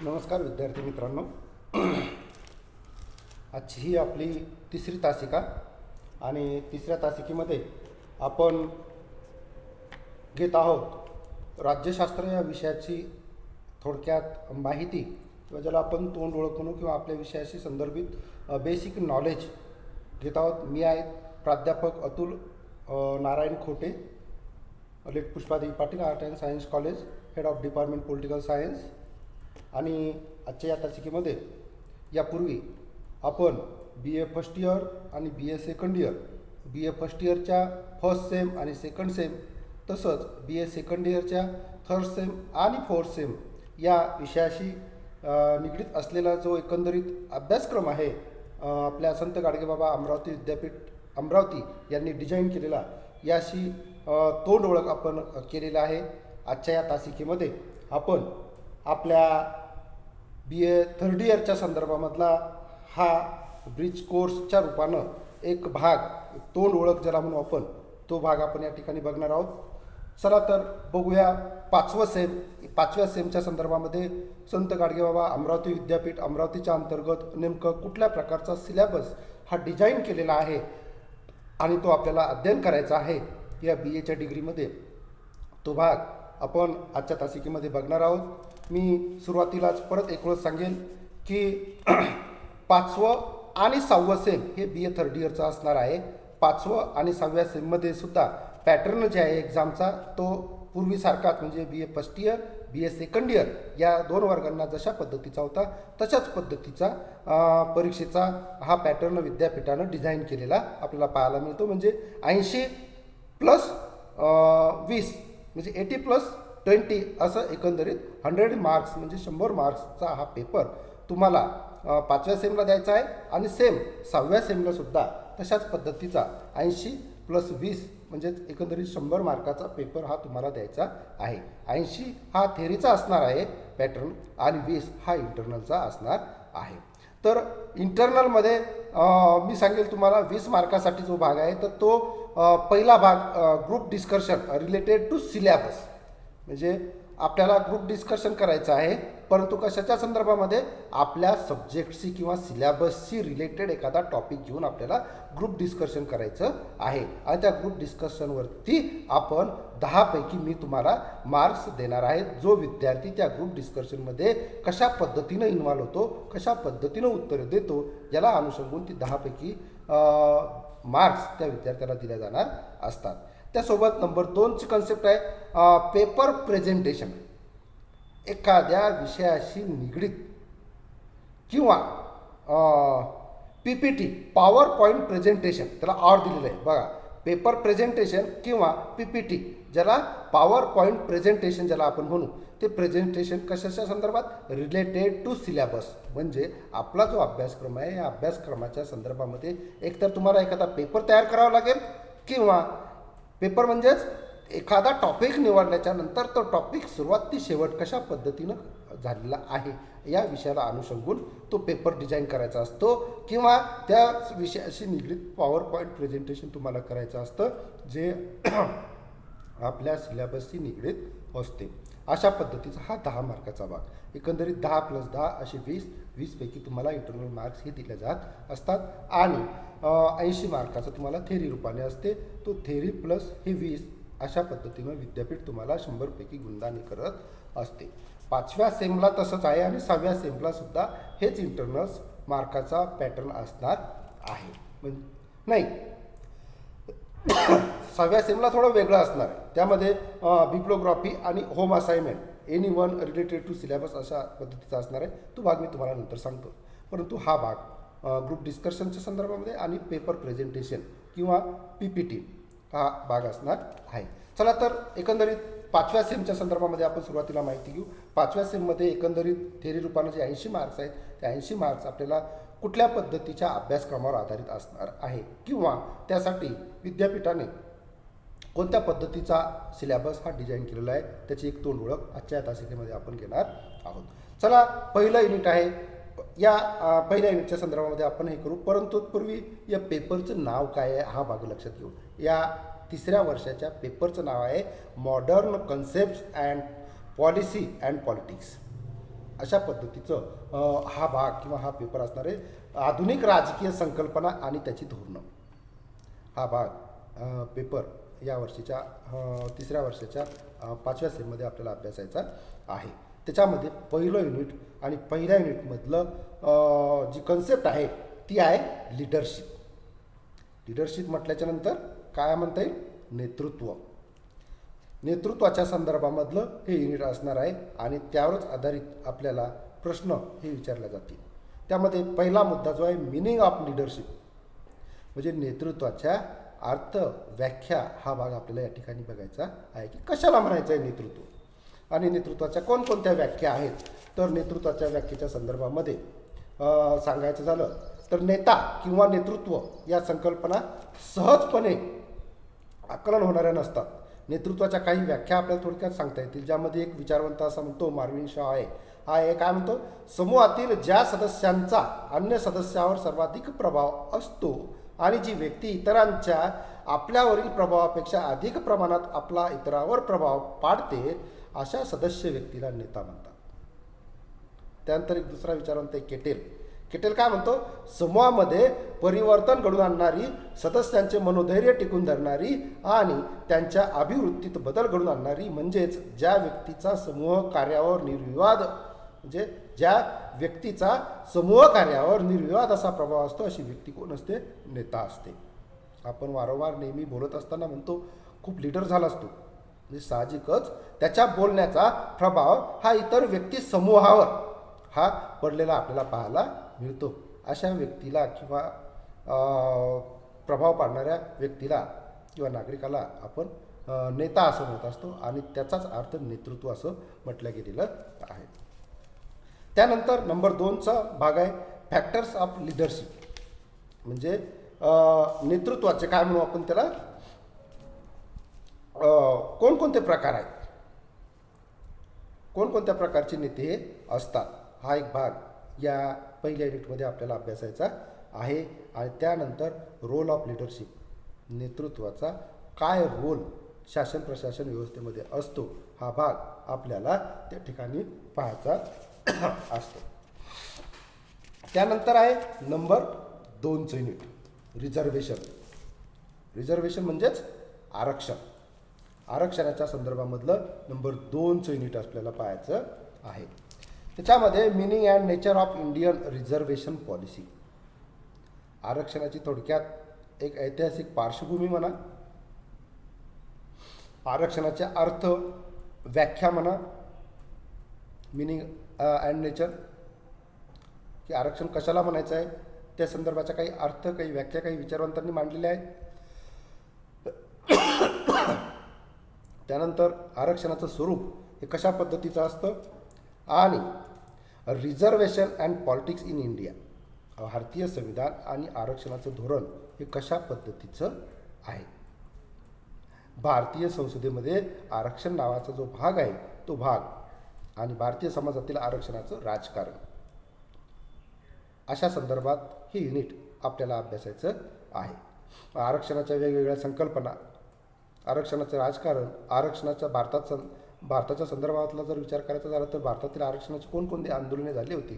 नमस्कार विद्यार्थी मित्रांनो. आजची ही आपली तिसरी तासिका आणि तिसऱ्या तासिकेमध्ये आपण घेत आहोत राज्यशास्त्र या विषयाची थोडक्यात माहिती किंवा ज्याला आपण तोंड ओळख म्हणू किंवा आपल्या विषयाशी संदर्भित बेसिक नॉलेज घेत आहोत. मी आहे प्राध्यापक Atul Narayan Khote, late Pushpadevi Patil, art and science college, head of department political science. आणि आजच्या या तासिकेमध्ये यापूर्वी आपण बी ए फर्स्ट इयर आणि बी ए सेकंड इयर, बी ए फर्स्ट इयरच्या फर्स्ट सेम आणि सेकंड सेम, तसंच बी ए सेकंड इयरच्या थर्ड सेम आणि फोर्थ सेम या विषयाशी निगडीत असलेला जो एकंदरीत अभ्यासक्रम आहे आपल्या संत गाडगेबाबा अमरावती विद्यापीठ अमरावती यांनी डिझाईन केलेला, याशी तोंड ओळख आपण केलेला आहे. आजच्या या तासिकेमध्ये आपण आपल्या बी ए थर्ड इयरच्या संदर्भामधला हा ब्रिज कोर्सच्या रूपानं एक भाग, तोंड ओळख ज्याला म्हणू आपण, तो भाग आपण या ठिकाणी बघणार आहोत. चला तर बघूया पाचव्या सेमच्या संदर्भामध्ये संत गाडगेबाबा अमरावती विद्यापीठ अमरावतीच्या अंतर्गत नेमकं कुठल्या प्रकारचा सिलेबस हा डिझाईन केलेला आहे आणि तो आपल्याला अध्ययन करायचा आहे या बी एच्या डिग्रीमध्ये. तो भाग आपण आजच्या तासिकेमध्ये बघणार आहोत. मी सुरुवातीलाच परत एक वेळ सांगेन की 5वं आणि 6वं सेम हे बी ए थर्ड इयरचा असणार आहे. 5वं आणि 6व्या सेममध्ये सुद्धा पॅटर्न जे आहे एक्झामचा तो पूर्वीसारखाच, म्हणजे बी ए फर्स्ट इयर, बी ए सेकंड इयर या दोन वर्गांना जशा पद्धतीचा होता तशाच पद्धतीचा परीक्षेचा हा पॅटर्न विद्यापीठानं डिझाईन केलेला आपल्याला पाहायला मिळतो. म्हणजे 80 प्लस 20 म्हणजे 80 प्लस 20 असं एकंदरीत 100 मार्क्स म्हणजे 100 मार्क्सचा हा पेपर तुम्हाला 5व्या सेमला द्यायचा आहे. आणि सेम 6व्या सेमला सुद्धा तशाच पद्धतीचा 80 प्लस 20 म्हणजेच एकंदरीत 100 मार्काचा पेपर हा तुम्हाला द्यायचा आहे. 80 हा थेरीचा असणार आहे पॅटर्न आणि 20 हा इंटरनलचा असणार आहे. तर इंटरनलमध्ये मी सांगेल तुम्हाला 20 मार्कासाठी जो भाग आहे तर तो पहिला भाग group discussion related to syllabus, म्हणजे आपल्याला ग्रुप डिस्कशन करायचं आहे, परंतु कशाच्या संदर्भामध्ये, आपल्या सब्जेक्टशी किंवा सिलेबसशी रिलेटेड एखादा टॉपिक घेऊन आपल्याला ग्रुप डिस्कशन करायचं आहे. आणि त्या ग्रुप डिस्कशनवरती आपण 10 पैकी मी तुम्हाला मार्क्स देणार आहे. जो विद्यार्थी त्या ग्रुप डिस्कशनमध्ये कशा पद्धतीनं इन्व्हॉल्व होतो, कशा पद्धतीनं उत्तरं देतो, याला अनुसरून ती 10 पैकी मार्क्स त्या विद्यार्थ्याला दिल्या जाणार असतात. त्यासोबत नंबर 2ची कन्सेप्ट आहे पेपर प्रेझेंटेशन. एखाद्या विषयाशी निगडीत किंवा PPT पॉवर पॉईंट प्रेझेंटेशन, त्याला ऑर दिलेलं आहे बघा, पेपर प्रेझेंटेशन किंवा PPT, ज्याला पॉवर पॉईंट प्रेझेंटेशन ज्याला आपण म्हणू, ते प्रेझेंटेशन कशाच्या संदर्भात, रिलेटेड टू सिलेबस. म्हणजे आपला जो अभ्यासक्रम आहे या अभ्यासक्रमाच्या संदर्भामध्ये एकतर तुम्हाला एखादा पेपर तयार करावा लागेल किंवा पेपर म्हणजेच एखादा टॉपिक निवडल्याच्या नंतर तो टॉपिक सुरुवात ते शेवट कशा पद्धतीनं झालेला आहे या विषयाला अनुसरून तो पेपर डिझाईन करायचा असतो किंवा त्या विषयाशी निगडीत पॉवर पॉईंट प्रेझेंटेशन तुम्हाला करायचं असतं जे आपल्या सिलेबसशी निगडीत असते. अशा पद्धतीचा हा 10 मार्काचा भाग, एकंदरीत 10 प्लस 10 असे 20 पैकी तुम्हाला इंटरनल मार्क्स हे दिले जात असतात. आणि 80 मार्काचा तुम्हाला थेरी रूपाने असते. तो थेरी प्लस हे 20 अशा पद्धतीनं विद्यापीठ तुम्हाला 100 पैकी गुणदानी करत असते. 5व्या सेमला तसंच आहे आणि 6व्या सेमला सुद्धा हेच इंटरनल्स मार्काचा पॅटर्न असणार आहे. म्हणजे नाही, 6व्या सेमला थोडं वेगळं असणार आहे. त्यामध्ये बिब्लिओग्राफी आणि home assignment any one related to syllabus अशा पद्धतीचा असणार आहे. तो भाग मी तुम्हाला नंतर सांगतो. परंतु हा भाग ग्रुप डिस्कशनच्या संदर्भामध्ये आणि पेपर प्रेझेंटेशन किंवा PPT हा भाग असणार आहे. चला तर एकंदरीत 5व्या सेमच्या संदर्भामध्ये आपण सुरुवातीला माहिती घेऊ. 5व्या सेममध्ये एकंदरीत थेरी रूपानं जे 80 मार्क्स आहेत त्या 80 मार्क्स आपल्याला कुठल्या पद्धतीच्या अभ्यासक्रमावर आधारित असणार आहे किंवा त्यासाठी विद्यापीठाने कोणत्या पद्धतीचा सिलेबस हा डिझाईन केलेला आहे त्याची एक तोंड ओळख आजच्या या तासिकेमध्ये आपण घेणार आहोत. चला, पहिलं युनिट आहे. या पहिल्या युनिटच्या संदर्भामध्ये आपण हे करू, परंतु पूर्वी या पेपरचं नाव काय आहे हा भाग लक्षात घेऊ. या तिसऱ्या वर्षाच्या पेपरचं नाव आहे modern concepts and policy and politics. अशा पद्धतीचं हा भाग किंवा हा पेपर असणार आहे. आधुनिक राजकीय संकल्पना आणि त्याची धोरणं हा भाग पेपर या वर्षीच्या तिसऱ्या वर्षाच्या 5व्या सेममध्ये आपल्याला अभ्यासायचा आहे. त्याच्यामध्ये पहिलं युनिट आणि पहिल्या युनिटमधलं जी कन्सेप्ट आहे ती आहे लिडरशिप. लिडरशिप म्हटल्याच्या नंतर काय म्हणता येईल? नेतृत्व. नेतृत्वाच्या संदर्भामधलं हे युनिट असणार आहे आणि त्यावरच आधारित आपल्याला प्रश्न हे विचारले जातील. त्यामध्ये पहिला मुद्दा जो आहे मिनिंग ऑफ लिडरशिप म्हणजे नेतृत्वाच्या अर्थ व्याख्या हा भाग आपल्याला या ठिकाणी बघायचा आहे की कशाला म्हणायचं आहे नेतृत्व आणि नेतृत्वाच्या कोणकोणत्या व्याख्या आहेत. तर नेतृत्वाच्या व्याख्येच्या संदर्भामध्ये सांगायचं झालं तर नेता किंवा नेतृत्व या संकल्पना सहजपणे आकलन होणाऱ्या नसतात. नेतृत्वाच्या काही व्याख्या आपल्याला थोडक्यात सांगता येतील, ज्यामध्ये एक विचारवंत असा म्हणतो मार्विन शॉ आहे. हा एक काय म्हणतो, समूहातील ज्या सदस्यांचा अन्य सदस्यावर सर्वाधिक प्रभाव असतो आणि जी व्यक्ती इतरांच्या आपल्यावरील प्रभावापेक्षा अधिक प्रमाणात आपला इतरांवर प्रभाव पाडते अशा सदस्य व्यक्तीला नेता म्हणतात. त्यानंतर एक दुसरा विचारवंत आहे केटेल. केटेल काय म्हणतो, समूहामध्ये परिवर्तन घडवून आणणारी, सदस्यांचे मनोधैर्य टिकून धरणारी आणि त्यांच्या अभिवृत्तीत बदल घडवून आणणारी म्हणजेच ज्या व्यक्तीचा समूह कार्यावर निर्विवाद असा प्रभाव असतो अशी व्यक्ती कोण असते? नेता असते. आपण वारंवार नेहमी बोलत असताना म्हणतो खूप लीडर झाला असतो, म्हणजे साहजिकच त्याच्या बोलण्याचा प्रभाव हा इतर व्यक्ती समूहावर हा पडलेला आपल्याला पाहायला मिळतो. अशा व्यक्तीला किंवा प्रभाव पाडणाऱ्या व्यक्तीला किंवा नागरिकाला आपण नेता असं म्हणत असतो आणि त्याचाच अर्थ नेतृत्व असं म्हटलं गेलेलं आहे. त्यानंतर नंबर 2चा भाग आहे फॅक्टर्स ऑफ लिडरशिप म्हणजे नेतृत्वाचे काय म्हणू आपण त्याला, कोणकोणते प्रकार आहेत, कोणकोणत्या प्रकारचे नेते हे असतात. हा एक भाग या पहिल्या युनिटमध्ये आपल्याला अभ्यासायचा आहे. आणि त्यानंतर रोल ऑफ लिडरशिप, नेतृत्वाचा काय रोल शासन प्रशासन व्यवस्थेमध्ये असतो हा भाग आपल्याला त्या ठिकाणी पाहायचा असतो. त्यानंतर आहे नंबर 2चं युनिट रिझर्वेशन. रिझर्वेशन म्हणजेच आरक्षण. आरक्षणाच्या संदर्भामधलं नंबर 2चं युनिट आपल्याला पाहायचं आहे. त्याच्यामध्ये meaning and nature of Indian reservation policy. आरक्षणाची थोडक्यात एक ऐतिहासिक पार्श्वभूमी म्हणा, आरक्षणाचे अर्थ व्याख्या म्हणा, मिनिंग अँड नेचर की आरक्षण कशाला म्हणायचं आहे त्या संदर्भाच्या काही अर्थ, काही व्याख्या, काही विचारवंतांनी मांडलेल्या आहेत. त्यानंतर आरक्षणाचं स्वरूप हे कशा पद्धतीचं असतं आणि reservation and politics in India, भारतीय संविधान आणि आरक्षणाचं धोरण हे कशा पद्धतीचं आहे. भारतीय संसदेमध्ये आरक्षण नावाचा जो भाग आहे तो भाग आणि भारतीय समाजातील आरक्षणाचं राजकारण अशा संदर्भात हे युनिट आपल्याला अभ्यासायचं आहे. आरक्षणाच्या वेगवेगळ्या संकल्पना, आरक्षणाचं राजकारण, आरक्षणाच्या भारताच्या संदर्भातला जर विचार करायचा झाला तर भारतातील आरक्षणाची कोणकोणती आंदोलने झाली होती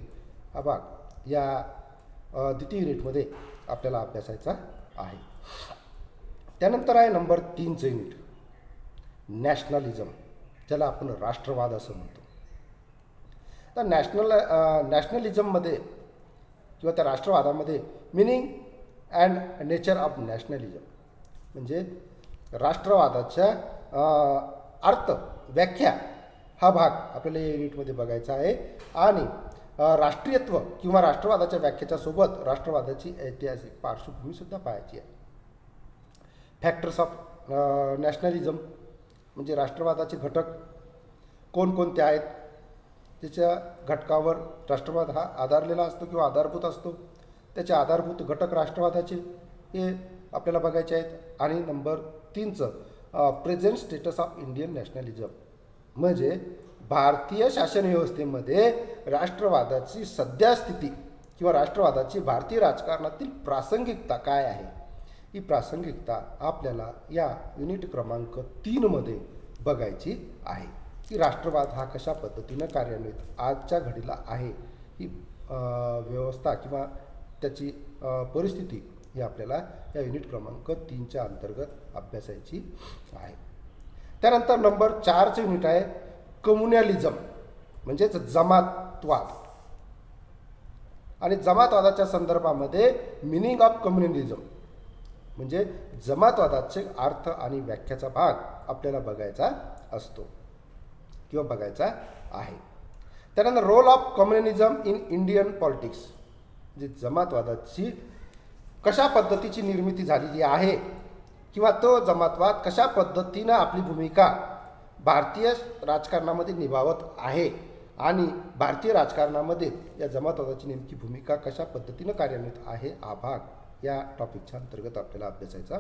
हा भाग या द्वितीय युनिटमध्ये आपल्याला अभ्यासायचा आहे. त्यानंतर आहे नंबर 3चं युनिट नॅशनलिझम, ज्याला आपण राष्ट्रवाद असं म्हणतो. तर नॅशनलिझममध्ये किंवा त्या राष्ट्रवादामध्ये meaning and nature of nationalism म्हणजे राष्ट्रवादाच्या अर्थ व्याख्या हा भाग आपल्याला या युनिटमध्ये बघायचा आहे. आणि राष्ट्रीयत्व किंवा राष्ट्रवादाच्या व्याख्येच्या सोबत राष्ट्रवादाची ऐतिहासिक पार्श्वभूमीसुद्धा पाहायची आहे. फॅक्टर्स ऑफ नॅशनलिझम म्हणजे राष्ट्रवादाचे घटक कोणकोणते आहेत, त्याच्या घटकावर राष्ट्रवाद हा आधारलेला असतो किंवा आधारभूत असतो. त्याचे आधारभूत घटक राष्ट्रवादाचे हे आपल्याला बघायचे आहेत. आणि नंबर 3चं present status of Indian nationalism म्हणजे भारतीय शासन व्यवस्थेमध्ये राष्ट्रवादाची सध्या स्थिती किंवा राष्ट्रवादाची भारतीय राजकारणातील प्रासंगिकता काय आहे. ही प्रासंगिकता आपल्याला या युनिट क्रमांक 3मध्ये बघायची आहे. की राष्ट्रवाद हा कशा पद्धतीनं कार्यान्वित आजच्या घडीला आहे, ही व्यवस्था किंवा त्याची परिस्थिती ही आपल्याला या युनिट क्रमांक 3च्या अंतर्गत अभ्यासायची आहे. त्यानंतर नंबर 4चं युनिट आहे कम्युनॅलिझम, म्हणजेच जमातवाद. आणि जमातवादाच्या संदर्भामध्ये मिनिंग ऑफ कम्युनलिझम म्हणजे जमातवादाचे अर्थ आणि व्याख्याचा भाग आपल्याला बघायचा असतो किंवा बघायचा आहे. त्यानंतर role of communalism in Indian politics, म्हणजे जमातवादाची कशा पद्धतीची निर्मिती झालेली आहे किंवा तो जमातवाद कशा पद्धतीनं आपली भूमिका भारतीय राजकारणामध्ये निभावत आहे आणि भारतीय राजकारणामध्ये या जमातवादाची नेमकी भूमिका कशा पद्धतीनं कार्यान्वित आहे, हा भाग या टॉपिकच्या अंतर्गत आपल्याला अभ्यासायचा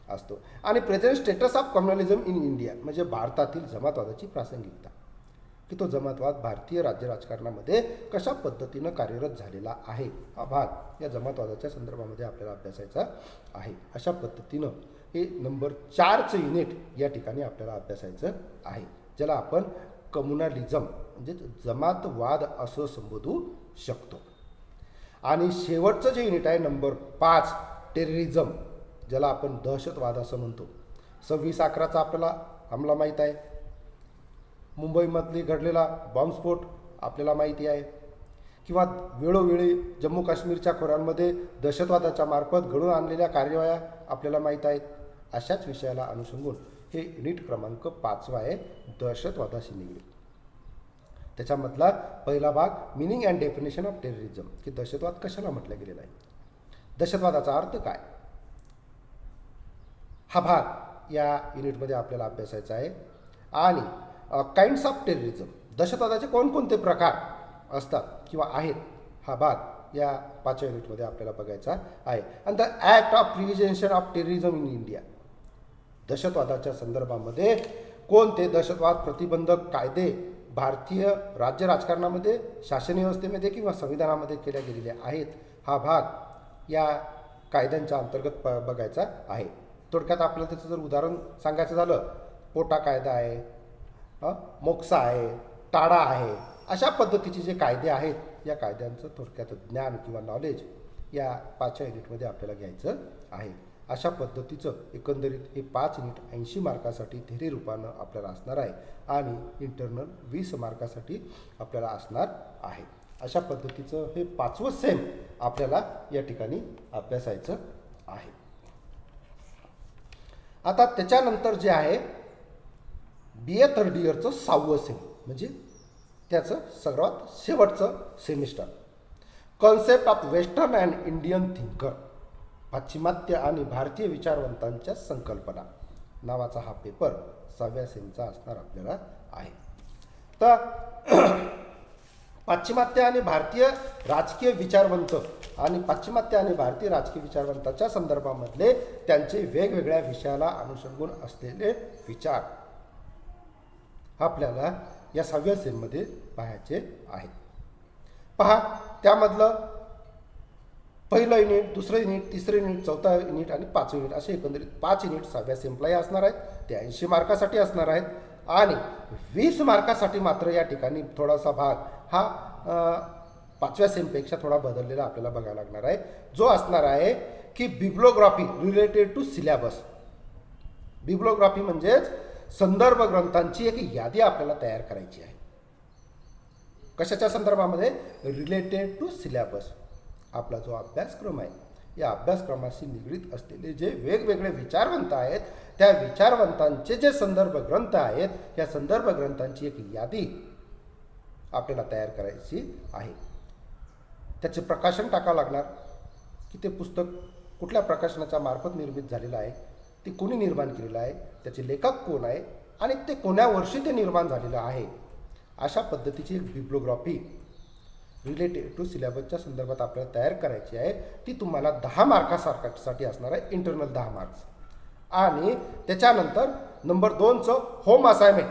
असतो. आणि present status of communalism in India, म्हणजे भारतातील जमातवादाची प्रासंगिकता, की तो जमातवाद भारतीय राज्य राजकारणामध्ये कशा पद्धतीनं कार्यरत झालेला आहे, हा भाग या जमातवादाच्या संदर्भामध्ये आपल्याला अभ्यासायचा आहे. अशा पद्धतीनं हे नंबर 4चं युनिट या ठिकाणी आपल्याला अभ्यासायचं आहे, ज्याला आपण कम्युनलिझम म्हणजे जमातवाद असं संबोधू शकतो. आणि शेवटचं जे युनिट आहे नंबर 5 टेररिझम, ज्याला आपण दहशतवाद असं म्हणतो. 26/11चा आपल्याला हमला माहीत आहे, मुंबईमधली घडलेला बॉम्बस्फोट आपल्याला माहिती आहे, किंवा वेळोवेळी जम्मू काश्मीरच्या खोऱ्यांमध्ये दहशतवादाच्या मार्फत घडून आणलेल्या कार्यवाया आपल्याला माहीत आहेत. अशाच विषयाला अनुसंगून हे युनिट क्रमांक 5 आहे, दहशतवादाशी निगडीत. त्याच्यामधला पहिला भाग meaning and definition of terrorism, की दहशतवाद कशाला म्हटलं गेलेला आहे, दहशतवादाचा अर्थ काय, हा भाग या युनिटमध्ये आपल्याला अभ्यासायचा आहे. आणि काइंड्स ऑफ टेररिझम, दहशतवादाचे कोणकोणते प्रकार असतात किंवा आहेत, हा भाग या 5व्या युनिटमध्ये आपल्याला बघायचा आहे. आणि the act of prevention of terrorism in India, दहशतवादाच्या संदर्भामध्ये कोणते दहशतवाद प्रतिबंधक कायदे भारतीय राज्य राजकारणामध्ये, शासन व्यवस्थेमध्ये किंवा संविधानामध्ये केल्या गेलेल्या आहेत, हा भाग या कायद्यांच्या अंतर्गत बघायचा आहे. थोडक्यात आपल्याला त्याचं जर उदाहरण सांगायचं झालं, पोटा कायदा आहे, मोक्सा आहे, टाडा आहे, अशा पद्धतीचे जे कायदे आहेत, या कायद्यांचं थोडक्यात ज्ञान किंवा नॉलेज या 5व्या युनिटमध्ये आपल्याला घ्यायचं आहे. अशा पद्धतीचं एकंदरीत हे 5 युनिट 80 मार्कासाठी थेरी रूपानं आपल्याला असणार आहे आणि इंटरनल 20 मार्कासाठी आपल्याला असणार आहे. अशा पद्धतीचं हे 5वं सेम आपल्याला या ठिकाणी अभ्यासायचं आहे. आता त्याच्यानंतर जे आहे BA थर्ड इयरचं 6वं सेम, म्हणजे त्याचं सर्वात शेवटचं semester, concept of western and Indian thinker, पाश्चिमात्य आणि भारतीय विचारवंतांच्या संकल्पना नावाचा हा पेपर 6व्या सेमचा असणार आपल्याला आहे. तर पाश्चिमात्य आणि भारतीय राजकीय विचारवंत आणि पाश्चिमात्य आणि भारतीय राजकीय विचारवंताच्या संदर्भामधले त्यांचे वेगवेगळ्या विषयाला अनुसंगून असलेले विचार आपल्याला या 6व्या सेममध्ये पाहायचे आहेत. पहा, त्यामधलं पहिलं युनिट, दुसरं युनिट, तिसरं युनिट, चौथा युनिट आणि 5वं युनिट असे एकंदरीत 5 युनिट 6व्या सेमलाही असणार आहेत. ते 80 मार्कासाठी असणार आहेत. आणि 20 मार्कासाठी मात्र या ठिकाणी थोडासा भाग हा 5व्या सेमपेक्षा थोडा बदललेला आपल्याला बघायला लागणार आहे, जो असणार आहे की bibliography related to syllabus. Bibliography म्हणजेच संदर्भ ग्रंथांची एक यादी आपल्याला तयार करायची आहे. कशाच्या संदर्भामध्ये? Related to syllabus. आपला जो अभ्यासक्रम आहे, या अभ्यासक्रमाशी निगडीत असलेले जे वेगवेगळे विचारवंत आहेत, त्या विचारवंतांचे जे संदर्भ ग्रंथ आहेत, या संदर्भ ग्रंथांची एक यादी आपल्याला तयार करायची आहे. त्याचे प्रकाशन टाकावं लागणार, की ते पुस्तक कुठल्या प्रकाशनाच्या मार्फत निर्मित झालेलं आहे, ते कोणी निर्माण केलेलं आहे, त्याचे लेखक कोण आहे आणि ते कोण्या वर्षी ते निर्माण झालेलं आहे. अशा पद्धतीची एक बिब्लोग्राफी रिलेटेड टू सिलेबसच्या संदर्भात आपल्याला तयार करायची आहे. ती तुम्हाला 10 मार्कासाठी असणार आहे, इंटरनल 10 मार्क्स. आणि त्याच्यानंतर नंबर 2चं होम असाइनमेंट,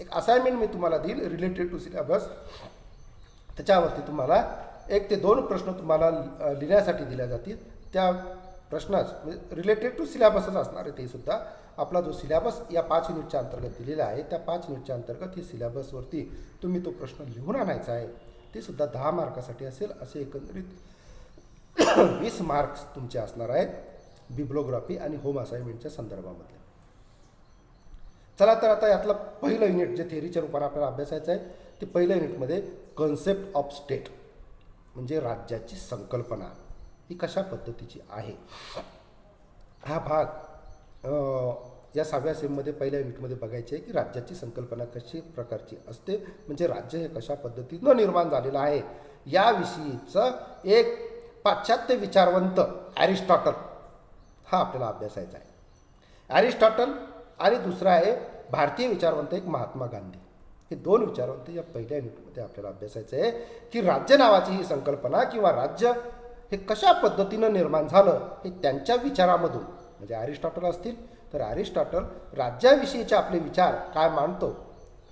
एक असाइनमेंट मी तुम्हाला देईल रिलेटेड टू सिलेबस. त्याच्यावरती तुम्हाला 1 ते 2 प्रश्न तुम्हाला लिहिण्यासाठी दिल्या जातील. त्या प्रश्नच रिलेटेड टू सिलेबसच असणार आहे. ते सुद्धा आपला जो सिलेबस या 5 युनिटच्या अंतर्गत दिलेला आहे, त्या 5 युनिटच्या अंतर्गत हे सिलेबसवरती तुम्ही तो प्रश्न लिहून आणायचा आहे. ते सुद्धा 10 मार्कासाठी असेल. असे एकंदरीत 20 मार्क्स तुमचे असणार आहेत बिब्लोग्राफी आणि होम असाइनमेंटच्या संदर्भामध्ये. चला तर आता यातलं पहिलं युनिट जे थेअरीच्या रूपाने आपल्याला अभ्यासायचं आहे, ते पहिल्या युनिटमध्ये कन्सेप्ट ऑफ स्टेट म्हणजे राज्याची संकल्पना ही कशा पद्धतीची आहे, हा भाग या 6व्या सेममध्ये पहिल्या युनिटमध्ये बघायचे आहे की राज्याची संकल्पना कशी प्रकारची असते, म्हणजे राज्य हे कशा पद्धतीनं निर्माण झालेलं आहे याविषयीचं एक पाश्चात्य विचारवंत ॲरिस्टॉटल हा आपल्याला अभ्यासायचा आहे. ॲरिस्टॉटल आणि दुसरा आहे भारतीय विचारवंत एक महात्मा गांधी. हे 2 विचारवंत या पहिल्या युनिटमध्ये आपल्याला अभ्यासायचं आहे की राज्य नावाची ही संकल्पना किंवा राज्य हे कशा पद्धतीनं निर्माण झालं हे त्यांच्या विचारामधून, म्हणजे ॲरिस्टॉटल असतील तर ॲरिस्टॉटल राज्याविषयीचे आपले विचार काय मांडतो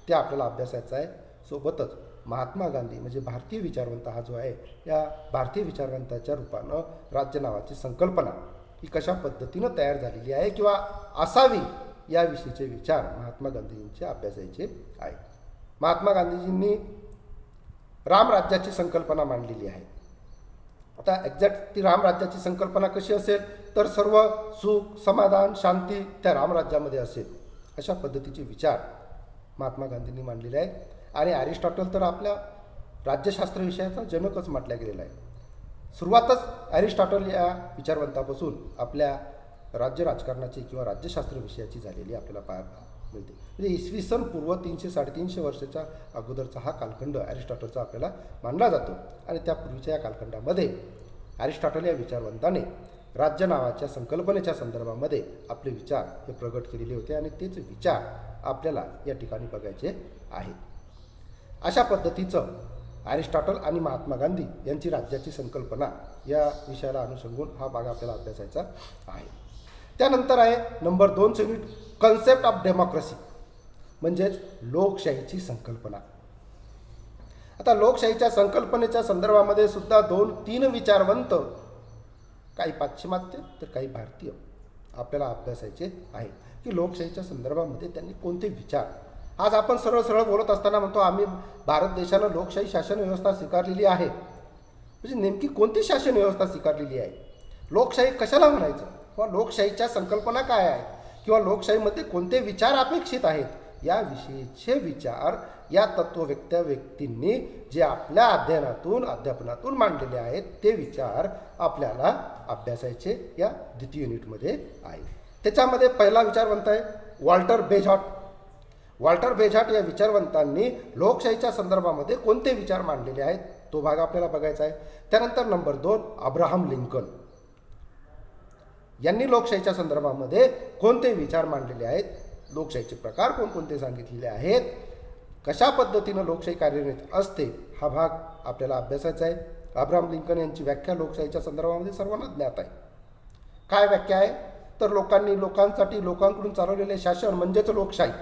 ते आपल्याला अभ्यासायचं आहे. सोबतच महात्मा गांधी म्हणजे भारतीय विचारवंत हा जो आहे, या भारतीय विचारवंताच्या रूपानं राज्य नावाची संकल्पना ही कशा पद्धतीनं तयार झालेली आहे किंवा असावी याविषयीचे विचार महात्मा गांधींचे अभ्यासायचे आहेत. महात्मा गांधीजींनी रामराज्याची संकल्पना मांडलेली आहे. आता एक्झॅक्ट ती रामराज्याची संकल्पना कशी असेल तर सर्व सुख समाधान शांती त्या रामराज्यामध्ये असेल अशा पद्धतीचे विचार महात्मा गांधींनी मांडलेले आहेत. आणि ॲरिस्टॉटल तर आपल्या राज्यशास्त्र विषयाचा जनकच म्हटला गेलेला आहे. सुरुवातच ॲरिस्टॉटल या विचारवंतापासून आपल्या राज्य राजकारणाची किंवा राज्यशास्त्र विषयाची झालेली आपल्याला पाहायला मिळते. म्हणजे इसवी सन पूर्व 300-350 वर्षाच्या अगोदरचा हा कालखंड ॲरिस्टॉटलचा आपल्याला मानला जातो. आणि त्यापूर्वीच्या या कालखंडामध्ये ॲरिस्टॉटल या विचारवंताने राज्य नावाच्या संकल्पनेच्या संदर्भामध्ये आपले विचार हे प्रगट केलेले होते आणि तेच विचार आपल्याला या ठिकाणी बघायचे आहेत. अशा पद्धतीचं ॲरिस्टॉटल आणि महात्मा गांधी यांची राज्याची संकल्पना या विषयाला अनुसंगून हा भाग आपल्याला अभ्यासायचा आहे. त्यानंतर आहे नंबर 2चं युनिट कन्सेप्ट ऑफ डेमोक्रेसी म्हणजेच लोकशाहीची संकल्पना. आता लोकशाहीच्या संकल्पनेच्या संदर्भामध्ये सुद्धा 2-3 विचारवंत, काही पाश्चिमात्य तर काही भारतीय आपल्याला अभ्यासायचे आहे की लोकशाहीच्या संदर्भामध्ये त्यांनी कोणते विचार. आज आपण सरळ सरळ बोलत असताना म्हणतो आम्ही भारत देशानं लोकशाही शासन व्यवस्था स्वीकारलेली आहे. म्हणजे नेमकी कोणती शासन व्यवस्था स्वीकारलेली आहे, लोकशाही कशाला म्हणायचं, किंवा लोकशाहीच्या संकल्पना काय आहेत, किंवा लोकशाहीमध्ये कोणते विचार अपेक्षित आहेत याविषयीचे विचार या तत्त्ववेत्या व्यक्तींनी जे आपल्या अध्यापनातून मांडलेले आहेत ते विचार आपल्याला अभ्यासायचे या द्वितीय युनिटमध्ये आहे. त्याच्यामध्ये पहिला विचारवंत आहे वॉल्टर बेझॉट. वॉल्टर बेझॉट या विचारवंतांनी लोकशाहीच्या संदर्भामध्ये कोणते विचार मांडलेले आहेत तो भाग आपल्याला बघायचा आहे. त्यानंतर नंबर 2 अब्राहम लिंकन यांनी लोकशाहीच्या संदर्भामध्ये कोणते विचार मांडलेले आहेत, लोकशाहीचे प्रकार कोणकोणते सांगितलेले आहेत, कशा पद्धतीनं लोकशाही कार्यान्वित असते हा भाग आपल्याला अभ्यासायचा आहे. अब्राहम लिंकन यांची व्याख्या लोकशाहीच्या संदर्भामध्ये सर्वांना ज्ञात आहे. काय व्याख्या आहे तर लोकांसाठी लोकांकडून चालवलेले शासन म्हणजेच लोकशाही,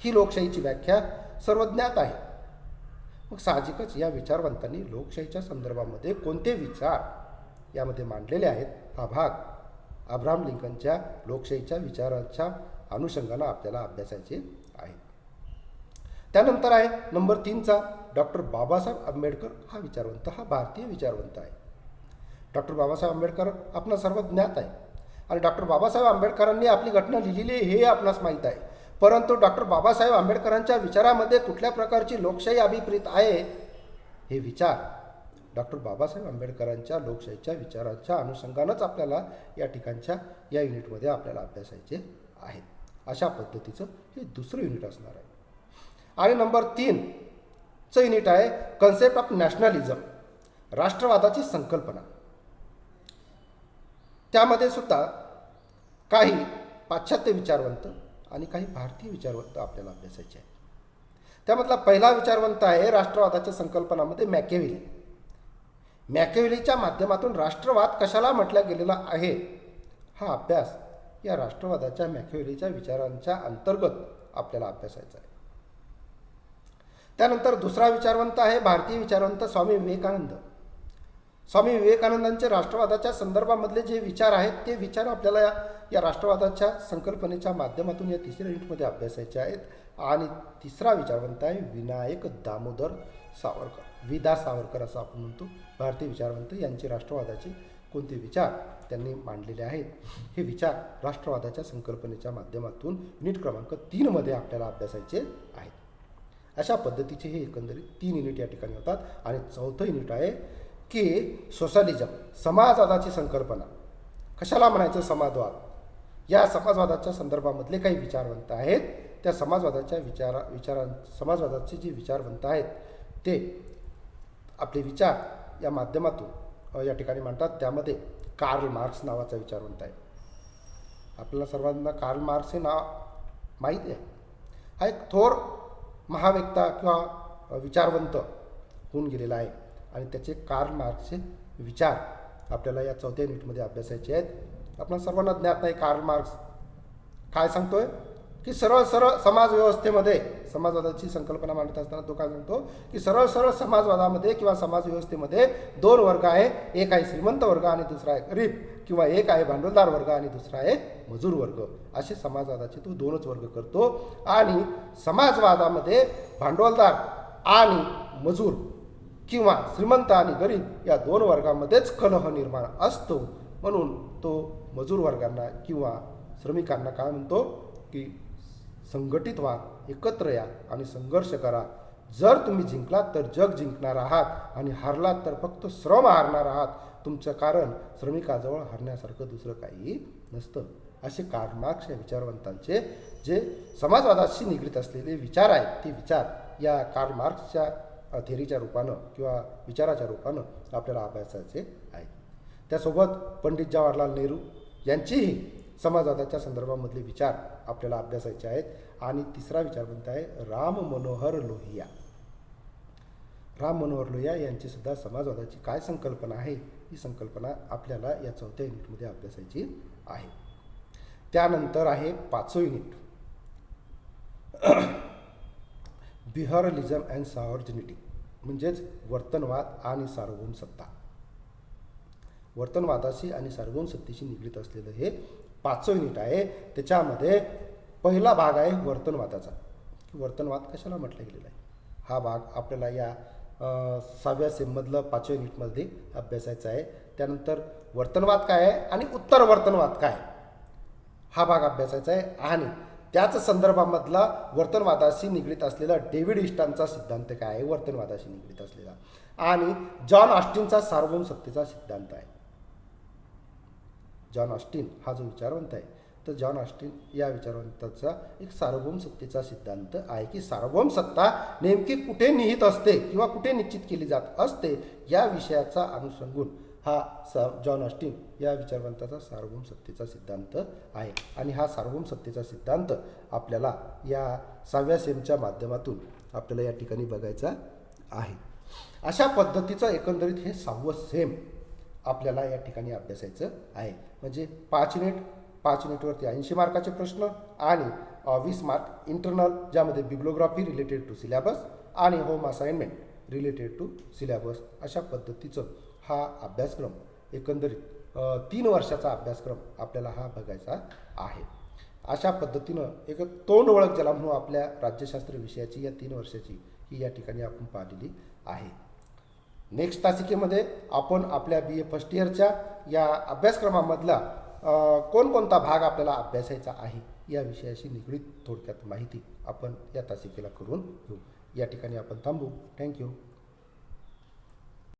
ही लोकशाहीची व्याख्या सर्व ज्ञात आहे. मग साहजिकच या विचारवंतांनी लोकशाहीच्या संदर्भामध्ये कोणते विचार यामध्ये मांडलेले आहेत हा भाग अब्राहम लिंकनच्या लोकशाहीच्या विचाराच्या अनुषंगाने आपल्याला अभ्यासायचे आहे. त्यानंतर आहे नंबर 3चा डॉक्टर बाबासाहेब आंबेडकर हा विचारवंत, हा भारतीय विचारवंत आहे. डॉक्टर बाबासाहेब आंबेडकर आपणा सर्व ज्ञात आहे आणि डॉक्टर बाबासाहेब आंबेडकरांनी आपली घटना लिहिलेली हे आपणास माहीत आहे. परंतु डॉक्टर बाबासाहेब आंबेडकरांच्या विचारामध्ये कुठल्या प्रकारची लोकशाही अभिप्रेत आहे हे विचार डॉक्टर बाबासाहेब आंबेडकरांच्या लोकशाहीच्या विचाराच्या अनुषंगानंच आपल्याला या ठिकाणच्या या युनिटमध्ये आपल्याला अभ्यासायचे आहेत. अशा पद्धतीचं हे दुसरं युनिट असणार आहे. आणि नंबर 3चं युनिट आहे कन्सेप्ट ऑफ नॅशनलिझम, राष्ट्रवादाची संकल्पना. त्यामध्ये सुद्धा काही पाश्चात्य विचारवंत आणि काही भारतीय विचारवंत आपल्याला अभ्यासायचे आहे. त्यामधला पहिला विचारवंत आहे राष्ट्रवादाच्या संकल्पनामध्ये मॅकेव्हेली. मॅकेव्हेलीच्या माध्यमातून राष्ट्रवाद कशाला म्हटला गेलेला आहे हा अभ्यास या राष्ट्रवादाच्या मॅकेव्हेलीच्या विचारांच्या अंतर्गत आपल्याला अभ्यासायचा आहे. त्यानंतर दुसरा विचारवंत आहे भारतीय विचारवंत स्वामी विवेकानंद. स्वामी विवेकानंदांचे राष्ट्रवादाच्या संदर्भामधले जे विचार आहेत ते विचार आपल्याला या राष्ट्रवादाच्या संकल्पनेच्या माध्यमातून या तिसऱ्या युनिटमध्ये अभ्यासायचे आहेत। आणि तिसरा विचारवंत आहे विनायक दामोदर सावरकर, विदा सावरकर असं आपण म्हणतो, भारतीय विचारवंत। यांचे राष्ट्रवादाचे कोणते विचार त्यांनी मांडलेले आहेत, हे विचार राष्ट्रवादाच्या संकल्पनेच्या माध्यमातून युनिट क्रमांक 3 मध्ये आपल्याला अभ्यासायचे आहेत। अशा पद्धतीचे हे एकंदरीत 3 युनिट या ठिकाणी होतात। आणि चौथं युनिट आहे की सोशलिझम, समाजवादाची संकल्पना, कशाला म्हणायचं समाजवाद, या समाजवादाच्या संदर्भामधले काही विचारवंत आहेत, त्या समाजवादाच्या समाजवादाचे जे विचारवंत आहेत ते आपले विचार या माध्यमातून या ठिकाणी मांडतात। त्यामध्ये कार्ल मार्क्स नावाचा विचारवंत आहे। आपल्याला सर्वांना कार्ल मार्क्स हे नाव माहीत आहे। हा एक थोर महाव्यक्ता किंवा विचारवंत होऊन गेलेला आहे आणि त्याचे कार्ल मार्क्सचे विचार आपल्याला या चौथ्या युनिटमध्ये अभ्यासायचे आहेत। आपल्याला सर्वांना ज्ञात नाही कार्ल मार्क्स काय सांगतोय की सरळ सरळ समाज व्यवस्थेमध्ये समाजवादाची संकल्पना मांडत असताना तो काय सांगतो की सरळ सरळ समाजवादामध्ये किंवा समाज व्यवस्थेमध्ये 2 वर्ग आहे, एक आहे श्रीमंत वर्ग आणि दुसरा आहे गरीब, किंवा एक आहे भांडवलदार वर्ग आणि दुसरा आहे मजूर वर्ग, असे समाजवादाचे तो 2च वर्ग करतो। आणि समाजवादामध्ये भांडवलदार आणि मजूर किंवा श्रीमंत आणि गरीब या 2 वर्गामध्येच कलह निर्माण असतो, म्हणून तो मजूर वर्गांना किंवा श्रमिकांना काय म्हणतो की संघटित व्हा, एकत्र या आणि संघर्ष करा। जर तुम्ही जिंकलात तर जग जिंकणार आहात आणि हारलात तर फक्त श्रम हारणार आहात, तुमचं कारण श्रमिकाजवळ हारण्यासारखं दुसरं काही नसतं। असे कार्ल मार्क्स या विचारवंतांचे जे समाजवादाशी निगडीत असलेले विचार आहेत ते विचार या कार्ल मार्क्सच्या थेरीच्या रूपानं किंवा विचाराच्या रूपानं आपल्याला अभ्यासायचे आहेत। त्यासोबत पंडित जवाहरलाल नेहरू यांचेही समाजवादाच्या संदर्भामधले विचार आपल्याला अभ्यासायचे आहेत। आणि तिसरा विचारवंत आहे राम मनोहर लोहिया। राम मनोहर लोहिया यांची सुद्धा समाजवादाची काय संकल्पना आहे, ही संकल्पना आपल्याला या चौथ्या युनिटमध्ये अभ्यासायची आहे। त्यानंतर आहे 5वं युनिट बिहेवियरलिझम अँड सॉवर्जिनिटी, म्हणजेच वर्तनवाद आणि सार्वभौम सत्ता। वर्तनवादाशी आणि सार्वभौम सत्तेशी निगडीत असलेलं हे 5वं युनिट आहे। त्याच्यामध्ये पहिला भाग आहे वर्तनवादाचा। वर्तनवाद कशाला म्हटलं गेलेला आहे, हा भाग आपल्याला या 6व्या सेममधलं 5व्या युनिटमध्ये अभ्यासायचा आहे। त्यानंतर वर्तनवाद काय आहे आणि उत्तर वर्तनवाद काय, हा भाग अभ्यासायचा आहे। आणि त्याच संदर्भामधला वर्तनवादाशी निगडीत असलेला डेव्हिड इस्टनचा सिद्धांत काय आहे, वर्तनवादाशी निगडीत असलेला, आणि जॉन ऑस्टिनचा सार्वभौम सत्तेचा सिद्धांत आहे। जॉन ऑस्टिन हा जो विचारवंत आहे तर जॉन ऑस्टिन या विचारवंताचा एक सार्वभौम सत्तेचा सिद्धांत आहे की सार्वभौम सत्ता नेमकी कुठे निहित असते किंवा कुठे निश्चित केली जात असते, या विषयाचा अनुसंगून हा जॉन ऑस्टिन या विचारवंताचा सार्वभौम सत्तेचा सिद्धांत आहे। आणि हा सार्वभौम सत्तेचा सिद्धांत आपल्याला या 6व्या सेमच्या माध्यमातून आपल्याला या ठिकाणी बघायचा आहे। अशा पद्धतीचं एकंदरीत हे 6वं सेम आपल्याला या ठिकाणी अभ्यासायचं आहे। म्हणजे 5 युनिटवरती 80 मार्काचे प्रश्न आणि 20 मार्क इंटरनल, ज्यामध्ये बिब्लिओग्राफी रिलेटेड टू सिलेबस आणि home assignment related to syllabus, अशा पद्धतीचं हा अभ्यासक्रम एकंदरीत 3 वर्षाचा अभ्यासक्रम आपल्याला हा बघायचा आहे। अशा पद्धतीनं एक तोंड ओळख ज्याला म्हणून आपल्या राज्यशास्त्र विषयाची या 3 वर्षाची ही या ठिकाणी आपण पाहिलेली आहे। नेक्स्ट तासिकेमध्ये आपण आपल्या BA फर्स्ट इयरच्या या अभ्यासक्रमामधला कोणकोणता भाग आपल्याला अभ्यासायचा आहे या विषयाशी निगडीत थोडक्यात माहिती आपण या तासिकेला करून घेऊ। या ठिकाणी आपण थांबू। थँक्यू।